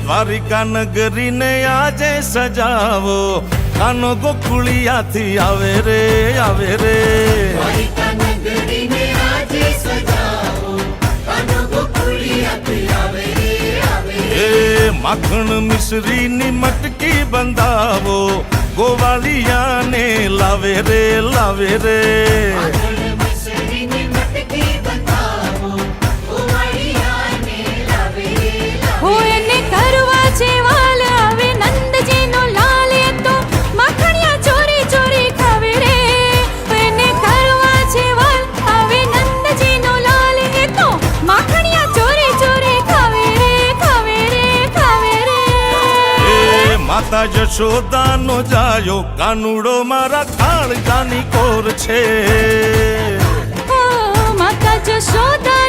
દ્વારિકા નગરી ને આજે સજાવો, કાનો ગોકુળિયાથી આવે રે આવે રે. દ્વારિકા નગરીને આજે સજાવો, કાનો ગોકુળિયાથી આવે રે આવે રે. એ માખણ મિશ્રીની મટકી બંધાવો, ગોવાળિયાને લાવે રે લાવે રે. માખણ મિશ્રીની મટકી બંધાવો, ગોવાળિયાને લાવે રે લાવે હો રે. એને કરવા છે વાલ આવે નંદજીનો લાલ, એ તો માખણિયા ચોરી ચોરી ખાવે રે. એને કરવા છે વાલ આવે નંદજીનો લાલ, એ તો માખણિયા ચોરી ચોરી ખાવે રે ખાવે રે ખાવે રે. એ માતા જશોદાનો જાયો, કાનુડો મારા કાળજાની કોર છે. ઓ માતા જશોદા